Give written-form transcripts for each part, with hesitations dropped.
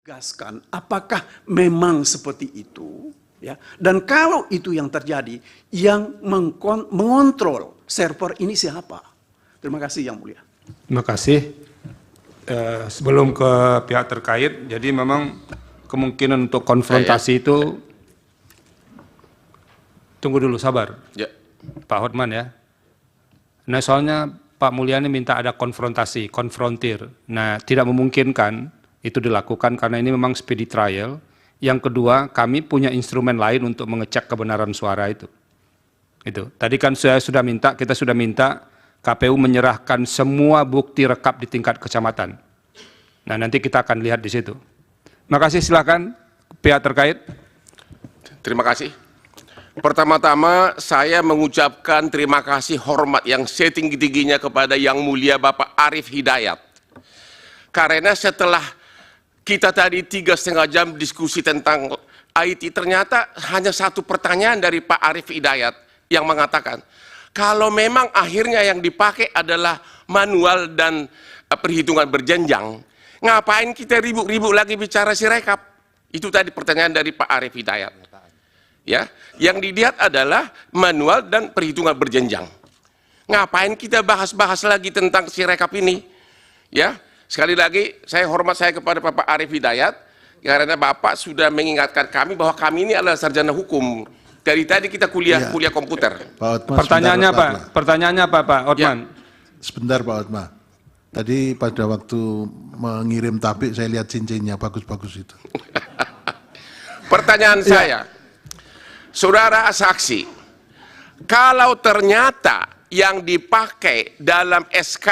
Gaskan, apakah memang seperti itu? Ya, dan kalau itu yang terjadi, yang mengontrol server ini siapa? Terima kasih Yang Mulia. Terima kasih. Sebelum ke pihak terkait, jadi memang kemungkinan untuk konfrontasi itu, tunggu dulu, sabar. Ya. Pak Hotman ya. Nah soalnya Pak Mulyani minta ada konfrontasi, konfrontir. Nah tidak memungkinkan itu dilakukan karena ini memang speedy trial. Yang kedua, kami punya instrumen lain untuk mengecek kebenaran suara itu. Itu. Tadi kan kita sudah minta KPU menyerahkan semua bukti rekap di tingkat kecamatan. Nah, nanti kita akan lihat di situ. Terima kasih, silakan pihak terkait. Terima kasih. Pertama-tama saya mengucapkan terima kasih hormat yang setinggi-tingginya kepada Yang Mulia Bapak Arief Hidayat. Karena setelah kita tadi 3,5 jam diskusi tentang IT, ternyata hanya satu pertanyaan dari Pak Arief Hidayat yang mengatakan, kalau memang akhirnya yang dipakai adalah manual dan perhitungan berjenjang, ngapain kita ribut-ribut lagi bicara Sirekap? Itu tadi pertanyaan dari Pak Arief Hidayat. Ya, yang dilihat adalah manual dan perhitungan berjenjang. Ngapain kita bahas-bahas lagi tentang Sirekap ini? Ya, sekali lagi saya hormat kepada Bapak Arief Hidayat karena Bapak sudah mengingatkan kami bahwa kami ini adalah sarjana hukum. Dari tadi kita kuliah komputer. Pak Hotma, Pertanyaannya apa Pak Hotman? Ya. Sebentar Pak Hotma. Tadi pada waktu mengirim tabik saya lihat cincinnya bagus-bagus itu. Pertanyaan saya, saudara saksi, kalau ternyata yang dipakai dalam SK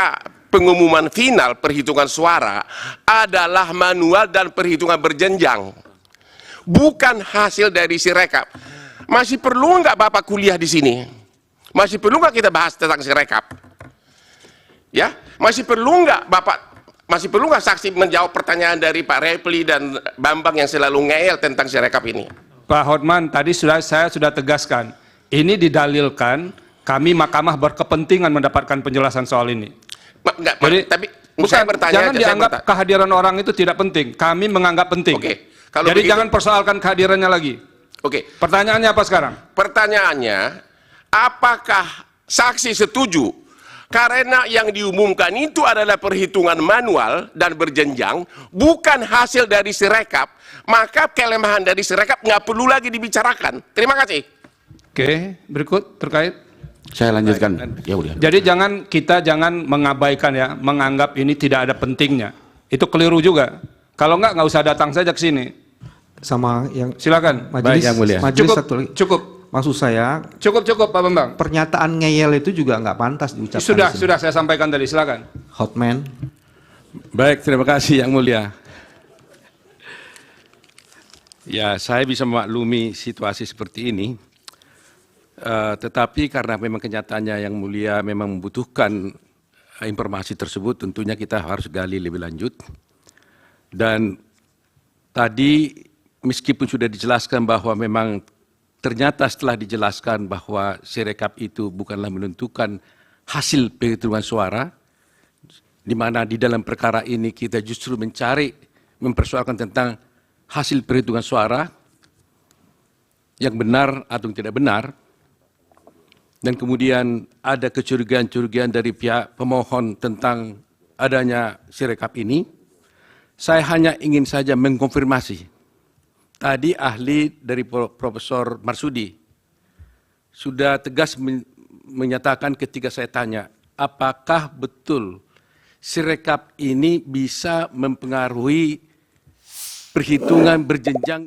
pengumuman final perhitungan suara adalah manual dan perhitungan berjenjang, bukan hasil dari Sirekap, masih perlu nggak Bapak kuliah di sini? Masih perlu nggak kita bahas tentang Sirekap? Ya, masih perlu nggak saksi menjawab pertanyaan dari Pak Repli dan Bambang yang selalu ngeyel tentang Sirekap ini? Pak Hotman, tadi saya sudah tegaskan, ini didalilkan kami mahkamah berkepentingan mendapatkan penjelasan soal ini. Tapi saya bertanya, jangan dianggap kehadiran orang itu tidak penting. Kami menganggap penting. Oke, jadi jangan persoalkan kehadirannya lagi. Oke. Pertanyaannya apa sekarang? Pertanyaannya, apakah saksi setuju karena yang diumumkan itu adalah perhitungan manual dan berjenjang, bukan hasil dari Sirekap, maka kelemahan dari Sirekap nggak perlu lagi dibicarakan. Terima kasih. Oke, berikut terkait. Saya lanjutkan. Ya udah. Jadi kita jangan mengabaikan ya, menganggap ini tidak ada pentingnya. Itu keliru juga. Kalau nggak usah datang saja ke sini. Sama yang silakan. Majelis, yang mulia. majelis Cukup. Maksud saya cukup Pak Bambang. Pernyataan ngeyel itu juga nggak pantas diucapkan. Sudah saya sampaikan tadi, silakan. Hotman. Baik, terima kasih Yang Mulia. Ya, saya bisa memaklumi situasi seperti ini. Tetapi karena memang kenyataannya Yang Mulia memang membutuhkan informasi tersebut, tentunya kita harus gali lebih lanjut. Dan tadi meskipun sudah dijelaskan bahwa memang ternyata setelah dijelaskan bahwa Sirekap itu bukanlah menentukan hasil penghitungan suara, di mana di dalam perkara ini kita justru mempersoalkan tentang hasil perhitungan suara yang benar atau tidak benar, dan kemudian ada kecurigaan-curigaan dari pihak pemohon tentang adanya Sirekap ini, saya hanya ingin saja mengkonfirmasi. Tadi ahli dari Profesor Marsudi sudah tegas menyatakan ketika saya tanya, apakah betul Sirekap ini bisa mempengaruhi perhitungan berjenjang